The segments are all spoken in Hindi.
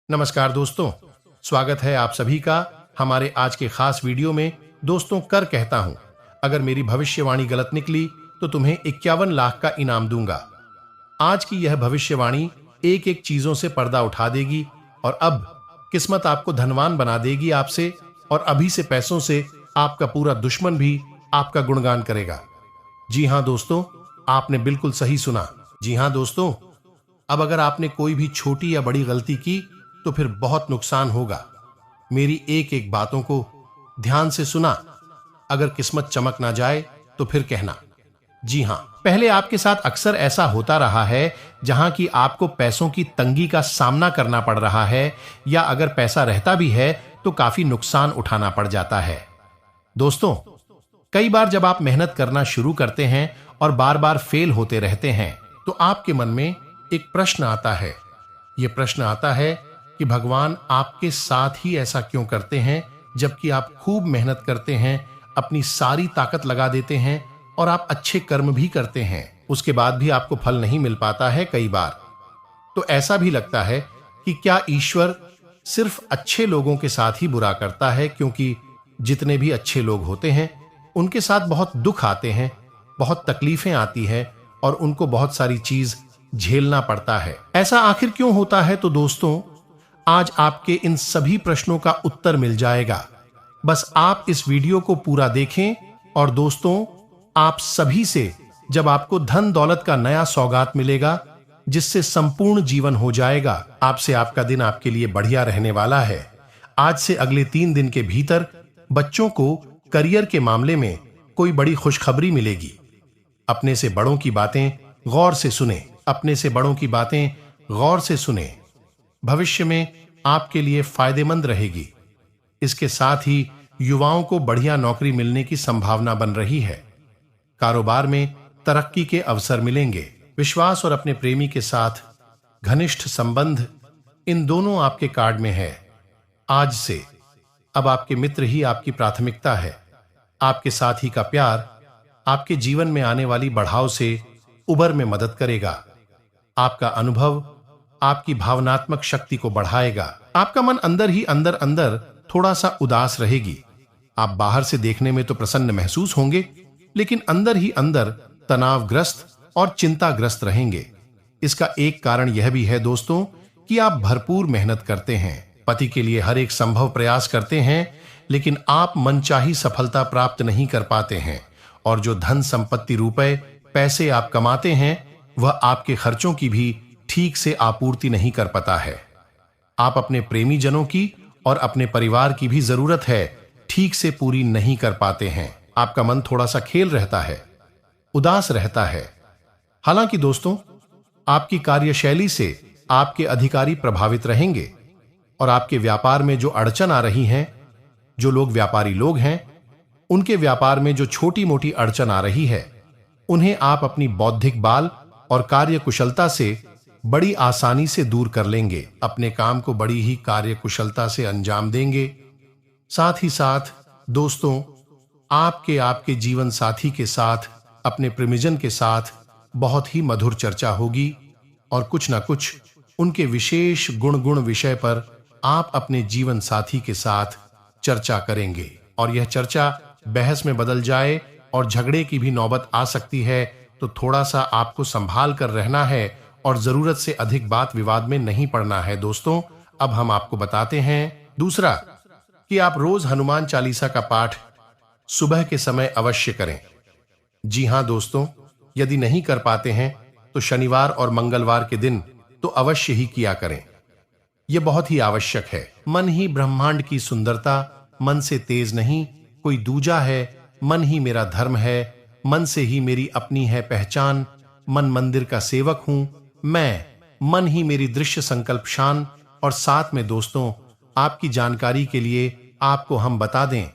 नमस्कार दोस्तों, स्वागत है आप सभी का हमारे आज के खास वीडियो में। दोस्तों, कर कहता हूं, अगर मेरी भविष्यवाणी गलत निकली तो तुम्हें 51 लाख का इनाम दूंगा। आज की यह भविष्यवाणी एक एक चीजों से पर्दा उठा देगी और अब किस्मत आपको धनवान बना देगी आपसे, और अभी से पैसों से आपका पूरा दुश्मन भी आपका गुणगान करेगा। जी हां दोस्तों, आपने बिल्कुल सही सुना। जी हां दोस्तों, अब अगर आपने कोई भी छोटी या बड़ी गलती की तो फिर बहुत नुकसान होगा। मेरी एक एक बातों को ध्यान से सुना। अगर किस्मत चमक ना जाए तो फिर कहना। जी हां, पहले आपके साथ अक्सर ऐसा होता रहा है जहां कि आपको पैसों की तंगी का सामना करना पड़ रहा है, या अगर पैसा रहता भी है तो काफी नुकसान उठाना पड़ जाता है। दोस्तों, कई बार जब आप मेहनत करना शुरू करते हैं और बार बार फेल होते रहते हैं तो आपके मन में एक प्रश्न आता है। यह प्रश्न आता है कि भगवान आपके साथ ही ऐसा क्यों करते हैं, जबकि आप खूब मेहनत करते हैं, अपनी सारी ताकत लगा देते हैं और आप अच्छे कर्म भी करते हैं, उसके बाद भी आपको फल नहीं मिल पाता है। कई बार तो ऐसा भी लगता है कि क्या ईश्वर सिर्फ अच्छे लोगों के साथ ही बुरा करता है, क्योंकि जितने भी अच्छे लोग होते हैं उनके साथ बहुत दुख आते हैं, बहुत तकलीफें आती हैं और उनको बहुत सारी चीज झेलना पड़ता है। ऐसा आखिर क्यों होता है? तो दोस्तों, आज आपके इन सभी प्रश्नों का उत्तर मिल जाएगा। बस आप इस वीडियो को पूरा देखें। और दोस्तों, आप सभी से जब आपको धन दौलत का नया सौगात मिलेगा जिससे संपूर्ण जीवन हो जाएगा, आपसे आपका दिन आपके लिए बढ़िया रहने वाला है। आज से अगले 3 दिन के भीतर बच्चों को करियर के मामले में कोई बड़ी खुशखबरी मिलेगी। अपने से बड़ों की बातें गौर से सुने, अपने से बड़ों की बातें गौर से सुने। भविष्य में आपके लिए फायदेमंद रहेगी। इसके साथ ही युवाओं को बढ़िया नौकरी मिलने की संभावना बन रही है। कारोबार में तरक्की के अवसर मिलेंगे। विश्वास और अपने प्रेमी के साथ घनिष्ठ संबंध, इन दोनों आपके कार्ड में है। आज से अब आपके मित्र ही आपकी प्राथमिकता है। आपके साथी का प्यार आपके जीवन में आने वाली बढ़ाव से उबर में मदद करेगा। आपका अनुभव आपकी भावनात्मक शक्ति को बढ़ाएगा। आपका मन अंदर ही अंदर थोड़ा सा उदास रहेगी। आप बाहर से देखने में तो प्रसन्न महसूस होंगे, लेकिन अंदर ही अंदर तनावग्रस्त और चिंताग्रस्त रहेंगे। इसका एक कारण यह भी है दोस्तों कि आप भरपूर मेहनत करते हैं, पति के लिए हर एक संभव प्रयास करते हैं, लेकिन आप मनचाही सफलता प्राप्त नहीं कर पाते हैं। और जो धन संपत्ति, रुपए पैसे आप कमाते हैं, वह आपके खर्चों की भी ठीक से आपूर्ति नहीं कर पाता है। आप अपने प्रेमी जनों की और अपने परिवार की भी जरूरत है ठीक से पूरी नहीं कर पाते हैं। आपका मन थोड़ा सा खेल रहता है, उदास रहता है। हालांकि दोस्तों, आपकी कार्यशैली से आपके अधिकारी प्रभावित रहेंगे और आपके व्यापार में जो अड़चन आ रही हैं, जो लोग व्यापारी लोग हैं, उनके व्यापार में जो छोटी मोटी अड़चन आ रही है, उन्हें आप अपनी बौद्धिक बाल और कार्य कुशलता से बड़ी आसानी से दूर कर लेंगे। अपने काम को बड़ी ही कार्य कुशलता से अंजाम देंगे। साथ ही साथ दोस्तों, आपके जीवन साथी के साथ, अपने प्रेमीजन के साथ बहुत ही मधुर चर्चा होगी और कुछ ना कुछ उनके विशेष गुण विषय पर आप अपने जीवन साथी के साथ चर्चा करेंगे। और यह चर्चा बहस में बदल जाए और झगड़े की भी नौबत आ सकती है, तो थोड़ा सा आपको संभाल कर रहना है और जरूरत से अधिक बात विवाद में नहीं पड़ना है। दोस्तों, अब हम आपको बताते हैं दूसरा कि आप रोज हनुमान चालीसा का पाठ सुबह के समय अवश्य करें। जी हां दोस्तों, यदि नहीं कर पाते हैं तो शनिवार और मंगलवार के दिन तो अवश्य ही किया करें। यह बहुत ही आवश्यक है। मन ही ब्रह्मांड की सुंदरता, मन से तेज नहीं कोई दूजा है। मन ही मेरा धर्म है, मन से ही मेरी अपनी है पहचान। मन मंदिर का सेवक हूं मैं, मन ही मेरी दृश्य संकल्प शान। और साथ में दोस्तों, आपकी जानकारी के लिए आपको हम बता दें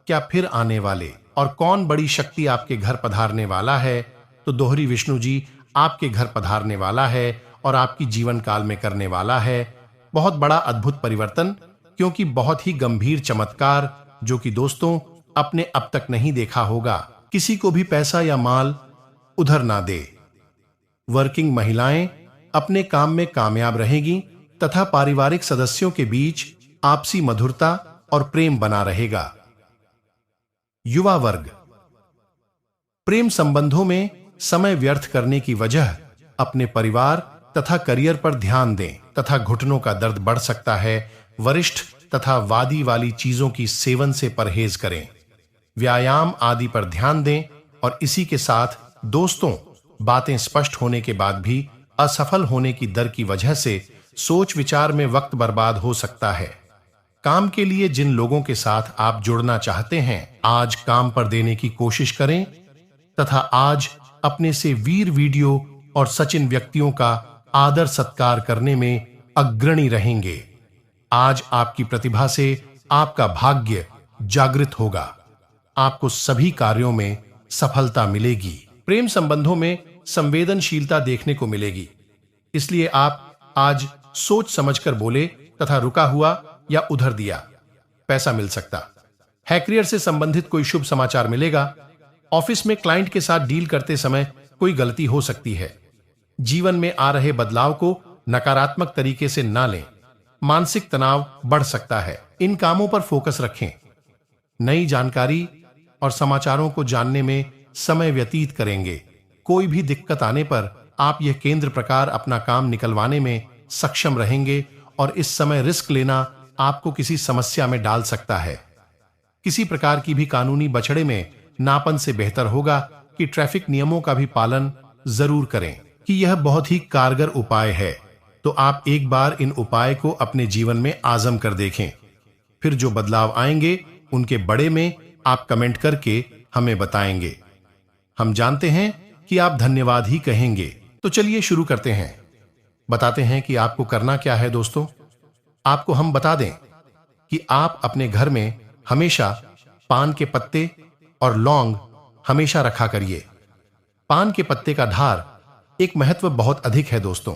क्या फिर आने वाले और कौन बड़ी शक्ति आपके घर पधारने वाला है। तो दोहरी विष्णु जी आपके घर पधारने वाला है और आपकी जीवन काल में करने वाला है बहुत बड़ा अद्भुत परिवर्तन, क्योंकि बहुत ही गंभीर चमत्कार, जो कि दोस्तों आपने अब तक नहीं देखा होगा। किसी को भी पैसा या माल उधर ना दे। वर्किंग महिलाएं अपने काम में कामयाब रहेगी तथा पारिवारिक सदस्यों के बीच आपसी मधुरता और प्रेम बना रहेगा। युवा वर्ग, प्रेम संबंधों में समय व्यर्थ करने की वजह अपने परिवार तथा करियर पर ध्यान दें तथा घुटनों का दर्द बढ़ सकता है। वरिष्ठ तथा वादी वाली चीजों की सेवन से परहेज करें। व्यायाम आदि पर ध्यान दें और इसी के साथ दोस्तों, बातें स्पष्ट होने के बाद भी असफल होने की डर की वजह से सोच विचार में वक्त बर्बाद हो सकता है। काम के लिए जिन लोगों के साथ आप जुड़ना चाहते हैं, आज काम पर देने की कोशिश करें तथा आज अपने से वीर वीडियो और सचिन व्यक्तियों का आदर सत्कार करने में अग्रणी रहेंगे। आज आपकी प्रतिभा से आपका भाग्य जागृत होगा। आपको सभी कार्यों में सफलता मिलेगी। प्रेम संबंधों में संवेदनशीलता देखने को मिलेगी, इसलिए आप आज सोच समझकर बोले तथा रुका हुआ या उधर दिया पैसा मिल सकता है। करियर से संबंधित कोई शुभ समाचार मिलेगा। ऑफिस में क्लाइंट के साथ डील करते समय कोई गलती हो सकती है। जीवन में आ रहे बदलाव को नकारात्मक तरीके से ना लें। मानसिक तनाव बढ़ सकता है। इन कामों पर फोकस रखें। नई जानकारी और समाचारों को जानने में समय व्यतीत करेंगे। कोई भी दिक्कत आने पर आप यह केंद्र प्रकार अपना काम निकलवाने में सक्षम रहेंगे और इस समय रिस्क लेना आपको किसी समस्या में डाल सकता है। किसी प्रकार की भी कानूनी बछड़े में नापन से बेहतर होगा कि ट्रैफिक नियमों का भी पालन जरूर करें कि यह बहुत ही कारगर उपाय है। तो आप एक बार इन उपाय को अपने जीवन में आजम कर देखें। फिर जो बदलाव आएंगे उनके बड़े में आप कमेंट करके हमें बताएंगे। हम जानते हैं कि आप धन्यवाद ही कहेंगे। तो चलिए शुरू करते हैं। बताते हैं कि आपको करना क्या है। दोस्तों, आपको हम बता दें कि आप अपने घर में हमेशा पान के पत्ते और लौंग हमेशा रखा करिए। पान के पत्ते का धार एक महत्व बहुत अधिक है दोस्तों,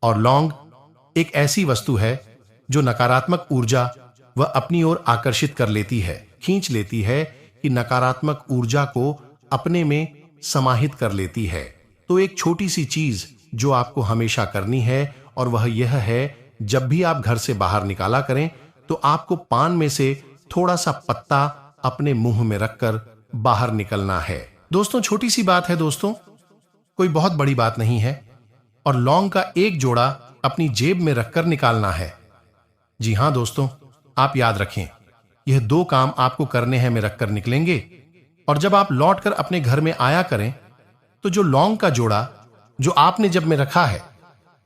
और लौंग एक ऐसी वस्तु है जो नकारात्मक ऊर्जा वह अपनी ओर आकर्षित कर लेती है, खींच लेती है, कि नकारात्मक ऊर्जा को अपने में समाहित कर लेती है। तो एक छोटी सी चीज जो आपको हमेशा करनी है और वह यह है, जब भी आप घर से बाहर निकाला करें तो आपको पान में से थोड़ा सा पत्ता अपने मुंह में रखकर बाहर निकलना है। दोस्तों, छोटी सी बात है दोस्तों, कोई बहुत बड़ी बात नहीं है। और लौंग का एक जोड़ा अपनी जेब में रखकर निकालना है। जी हां दोस्तों, आप याद रखें, यह 2 काम आपको करने हैं में रखकर निकलेंगे। और जब आप लौटकर अपने घर में आया करें तो जो लौंग का जोड़ा जो आपने जब में रखा है,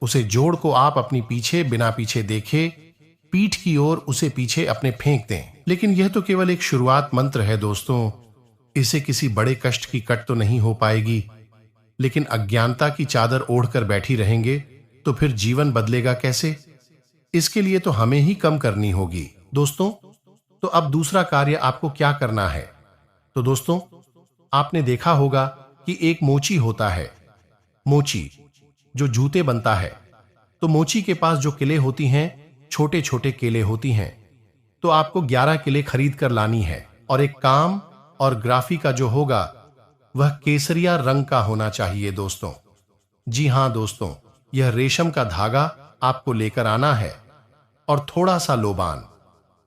उसे जोड़ को आप अपनी पीछे बिना पीछे देखे पीठ की ओर उसे पीछे अपने फेंक दें। लेकिन यह तो केवल एक शुरुआत मंत्र है दोस्तों, इसे किसी बड़े कष्ट की कट तो नहीं हो पाएगी। लेकिन अज्ञानता की चादर ओढ़कर बैठी रहेंगे तो फिर जीवन बदलेगा कैसे? इसके लिए तो हमें ही कम करनी होगी दोस्तों। तो अब दूसरा कार्य आपको क्या करना है? तो दोस्तों, आपने देखा होगा कि एक मोची होता है, मोची जो जूते बनता है। तो मोची के पास जो किले होती हैं, छोटे छोटे केले होती हैं। तो आपको 11 किले खरीद कर लानी है और एक काम और ग्राफी का जो होगा वह केसरिया रंग का होना चाहिए दोस्तों। जी हां दोस्तों, यह रेशम का धागा आपको लेकर आना है और थोड़ा सा लोबान।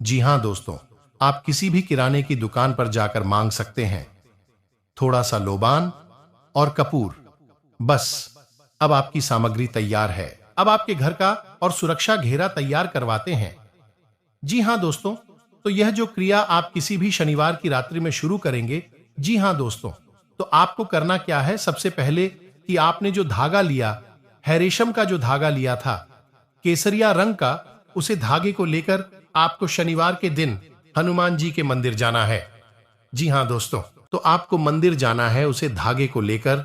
जी हां दोस्तों, आप किसी भी किराने की दुकान पर जाकर मांग सकते हैं। थोड़ा सा लोबान और कपूर, बस अब आपकी सामग्री तैयार है। अब आपके घर का और सुरक्षा घेरा तैयार करवाते हैं। जी हां दोस्तों, तो यह जो क्रिया आप किसी भी शनिवार की रात्रि में शुरू करेंगे। जी हां दोस्तों, तो आपको करना क्या है? सबसे पहले कि आपने जो धागा लिया है, रेशम का जो धागा लिया था, केसरिया रंग का, उसे धागे को लेकर आपको शनिवार के दिन हनुमान जी के मंदिर जाना है। जी हां दोस्तों, तो आपको मंदिर जाना है उसे धागे को लेकर,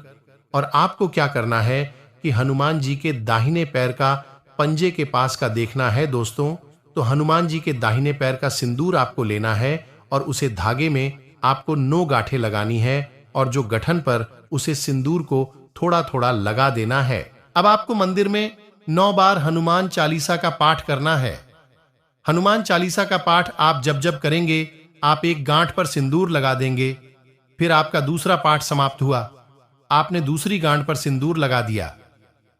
और आपको क्या करना है कि हनुमान जी के दाहिने पैर का पंजे के पास का देखना है दोस्तों। तो हनुमान जी के दाहिने पैर का सिंदूर आपको लेना है और उसे धागे में आपको 9 गांठें लगानी है और जो गठन पर उसे सिंदूर को थोड़ा थोड़ा लगा देना है। अब आपको मंदिर में 9 बार हनुमान चालीसा का पाठ करना है। हनुमान चालीसा का पाठ आप जब जब करेंगे, आप एक गांठ पर सिंदूर लगा देंगे। फिर आपका दूसरा पाठ समाप्त हुआ, आपने दूसरी गांठ पर सिंदूर लगा दिया।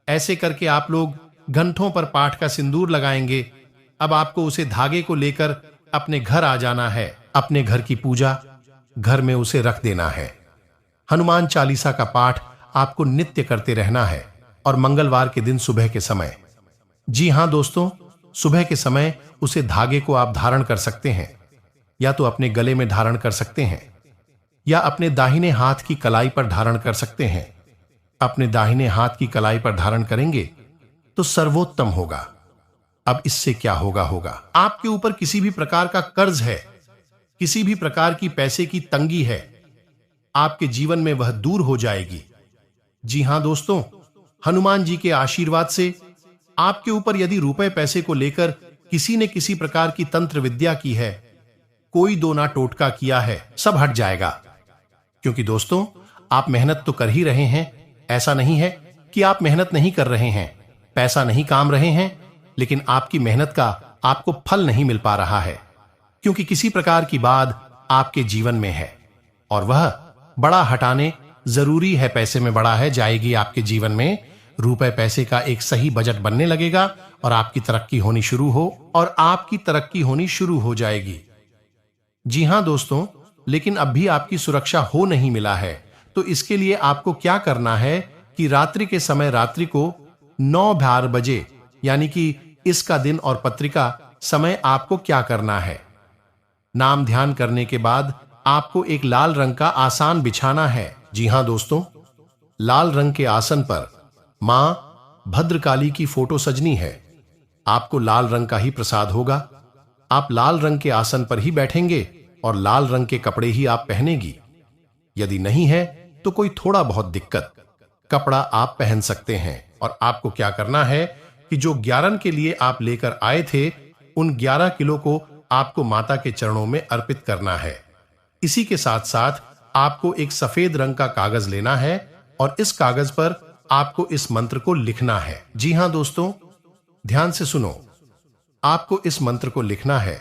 ऐसे करके आप लोग घंटों पर पाठ का सिंदूर लगाएंगे। अब आपको उसे धागे को लेकर अपने घर आ जाना है। अपने घर की पूजा घर में उसे रख देना है। हनुमान चालीसा का पाठ आपको नित्य करते रहना है और मंगलवार के दिन सुबह के समय, जी हां दोस्तों, सुबह के समय उसे धागे को आप धारण कर सकते हैं, या तो अपने गले में धारण कर सकते हैं या अपने दाहिने हाथ की कलाई पर धारण कर सकते हैं। अपने दाहिने हाथ की कलाई पर धारण करेंगे तो सर्वोत्तम होगा। अब इससे क्या होगा, आपके ऊपर किसी भी प्रकार का कर्ज है, किसी भी प्रकार की पैसे की तंगी है, आपके जीवन में वह दूर हो जाएगी। जी हां दोस्तों, हनुमान जी के आशीर्वाद से आपके ऊपर यदि रुपए पैसे को लेकर किसी ने किसी प्रकार की तंत्र विद्या की है, कोई दो ना टोटका किया है, सब हट जाएगा। क्योंकि दोस्तों, आप मेहनत तो कर ही रहे हैं। ऐसा नहीं है कि आप मेहनत नहीं कर रहे हैं, पैसा नहीं काम रहे हैं, लेकिन आपकी मेहनत का आपको फल नहीं मिल पा रहा है, क्योंकि किसी प्रकार की बात आपके जीवन में है और वह बड़ा हटाने जरूरी है। पैसे में बड़ा है जाएगी आपके जीवन में, रुपए पैसे का एक सही बजट बनने लगेगा और आपकी तरक्की होनी शुरू हो जाएगी। जी हां दोस्तों, लेकिन अब भी आपकी सुरक्षा हो नहीं मिला है, तो इसके लिए आपको क्या करना है कि रात्रि के समय, रात्रि को 9-12 बजे, यानी कि इसका दिन और पत्रिका समय आपको क्या करना है, नाम ध्यान करने के बाद आपको एक लाल रंग का आसन बिछाना है। जी हां दोस्तों, लाल रंग के आसन पर मां भद्रकाली की फोटो सजनी है। आपको लाल रंग का ही प्रसाद होगा। आप लाल रंग के आसन पर ही बैठेंगे और लाल रंग के कपड़े ही आप पहनेगी। यदि नहीं है तो कोई थोड़ा बहुत दिक्कत, कपड़ा आप पहन सकते हैं। और आपको क्या करना है कि जो 11 के लिए आप लेकर आए थे, उन 11 किलो को आपको माता के चरणों में अर्पित करना है। इसी के साथ साथ आपको एक सफेद रंग का कागज लेना है और इस कागज पर आपको इस मंत्र को लिखना है। जी हां दोस्तों, ध्यान से सुनो, आपको इस मंत्र को लिखना है।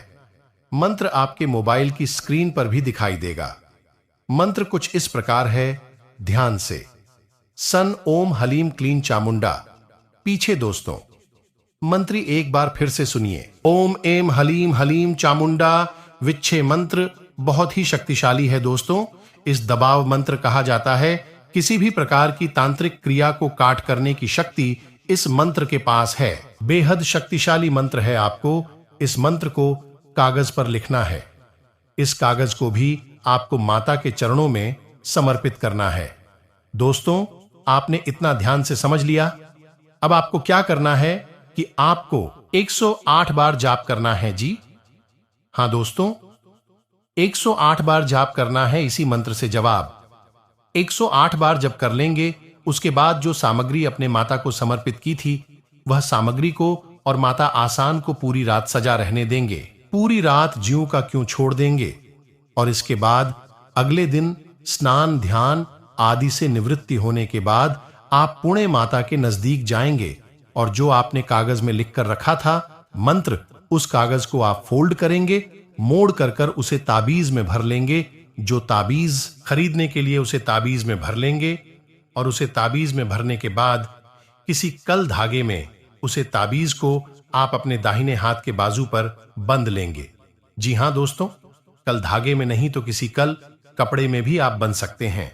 मंत्र आपके मोबाइल की स्क्रीन पर भी दिखाई देगा। मंत्र कुछ इस प्रकार है, ध्यान से। सन ओम हलीम क्लीन चामुंडा। पीछे दोस्तों मंत्री एक बार फिर से सुनिए, ओम एम हलीम हलीम चामुंडा। विच्छे मंत्र बहुत ही शक्तिशाली है दोस्तों। इस दबाव मंत्र कहा जाता है। किसी भी प्रकार की तांत्रिक क्रिया को काट करने की शक्ति इस मंत्र के पास है। बेहद शक्तिशाली मंत्र है। आपको इस मंत्र को कागज पर लिखना है। इस कागज को भी आपको माता के चरणों में समर्पित करना है। दोस्तों, आपने इतना ध्यान से समझ लिया। अब आपको क्या करना है कि आपको 108 बार जाप करना है। जी हां दोस्तों, 108 बार जाप करना है इसी मंत्र से। जवाब 108 बार जब कर लेंगे, उसके बाद जो सामग्री अपने माता को समर्पित की थी, वह सामग्री को और माता आसान को पूरी रात सजा रहने देंगे। पूरी रात ज्यों का क्यों छोड़ देंगे और इसके बाद अगले दिन स्नान ध्यान आदि से निवृत्ति होने के बाद आप पुणे माता के नजदीक जाएंगे और जो आपने कागज में लिख कर रखा था मंत्र, उस कागज को आप फोल्ड करेंगे, मोड़ कर कर उसे ताबीज में भर लेंगे। जो ताबीज खरीदने के लिए उसे ताबीज में भर लेंगे और उसे ताबीज में भरने के बाद किसी कल धागे में उसे ताबीज को आप अपने दाहिने हाथ के बाजू पर बंद लेंगे। जी हां दोस्तों, कल धागे में नहीं तो किसी कल कपड़े में भी आप बंध सकते हैं।